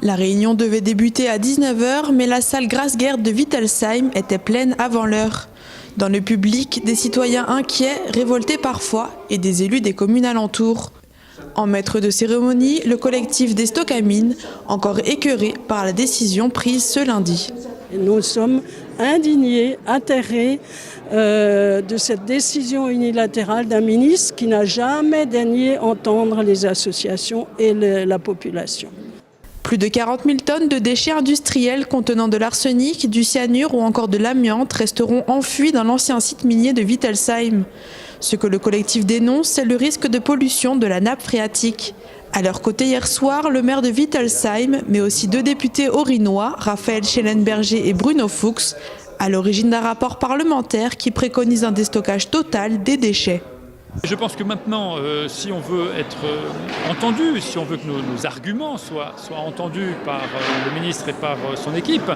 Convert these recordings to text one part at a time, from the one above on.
La réunion devait débuter à 19 h, mais la salle Grasgerd de Wittelsheim était pleine avant l'heure. Dans le public, des citoyens inquiets, révoltés parfois, et des élus des communes alentours. En maître de cérémonie, le collectif des Stockamines, encore écœuré par la décision prise ce lundi. Nous sommes indignés, atterrés de cette décision unilatérale d'un ministre qui n'a jamais daigné entendre les associations et la population. Plus de 40 000 tonnes de déchets industriels contenant de l'arsenic, du cyanure ou encore de l'amiante resteront enfouis dans l'ancien site minier de Wittelsheim. Ce que le collectif dénonce, c'est le risque de pollution de la nappe phréatique. À leur côté hier soir, le maire de Wittelsheim, mais aussi 2 députés orinois, Raphaël Schellenberger et Bruno Fuchs, à l'origine d'un rapport parlementaire qui préconise un déstockage total des déchets. Je pense que maintenant, si on veut être entendu, si on veut que nos arguments soient entendus par le ministre et par son équipe,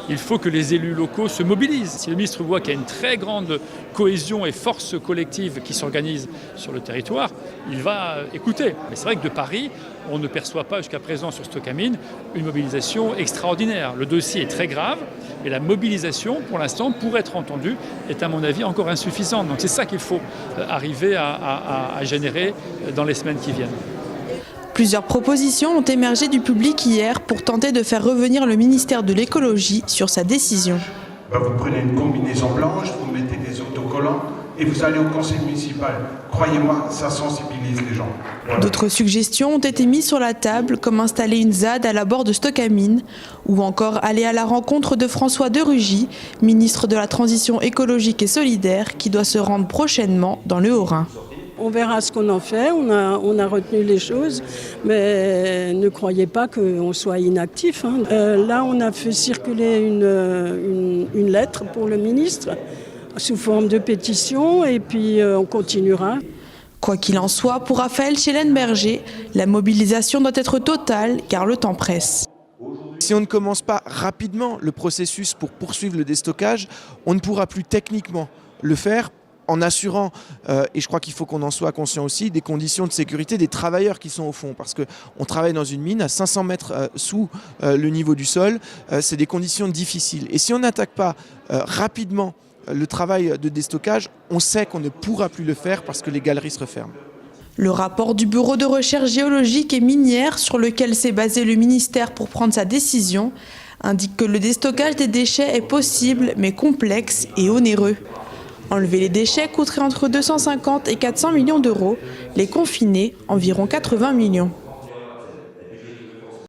il faut que les élus locaux se mobilisent. Si le ministre voit qu'il y a une très grande cohésion et force collective qui s'organise sur le territoire, il va écouter. Mais c'est vrai que de Paris, on ne perçoit pas jusqu'à présent sur Stockamine une mobilisation extraordinaire. Le dossier est très grave et la mobilisation, pour l'instant, pour être entendue, est à mon avis encore insuffisante. Donc c'est ça qu'il faut arriver à générer dans les semaines qui viennent. Plusieurs propositions ont émergé du public hier pour tenter de faire revenir le ministère de l'écologie sur sa décision. Vous prenez une combinaison blanche, vous mettez des autocollants et vous allez au conseil municipal. Croyez-moi, ça sensibilise les gens. Voilà. D'autres suggestions ont été mises sur la table, comme installer une ZAD à l'abord de Stockamine, ou encore aller à la rencontre de François de Rugy, ministre de la Transition écologique et solidaire, qui doit se rendre prochainement dans le Haut-Rhin. On verra ce qu'on en fait, on a retenu les choses, mais ne croyez pas qu'on soit inactif. Là, on a fait circuler une lettre pour le ministre, sous forme de pétition, et puis on continuera. Quoi qu'il en soit, pour Raphaël Schellenberger, la mobilisation doit être totale, car le temps presse. Si on ne commence pas rapidement le processus pour poursuivre le déstockage, on ne pourra plus techniquement le faire en assurant, et je crois qu'il faut qu'on en soit conscient aussi, des conditions de sécurité des travailleurs qui sont au fond. Parce qu'on travaille dans une mine à 500 mètres sous le niveau du sol, c'est des conditions difficiles. Et si on n'attaque pas rapidement le travail de déstockage, on sait qu'on ne pourra plus le faire parce que les galeries se referment. Le rapport du Bureau de recherche géologique et minière sur lequel s'est basé le ministère pour prendre sa décision indique que le déstockage des déchets est possible mais complexe et onéreux. Enlever les déchets coûterait entre 250 et 400 millions d'euros, les confiner environ 80 millions.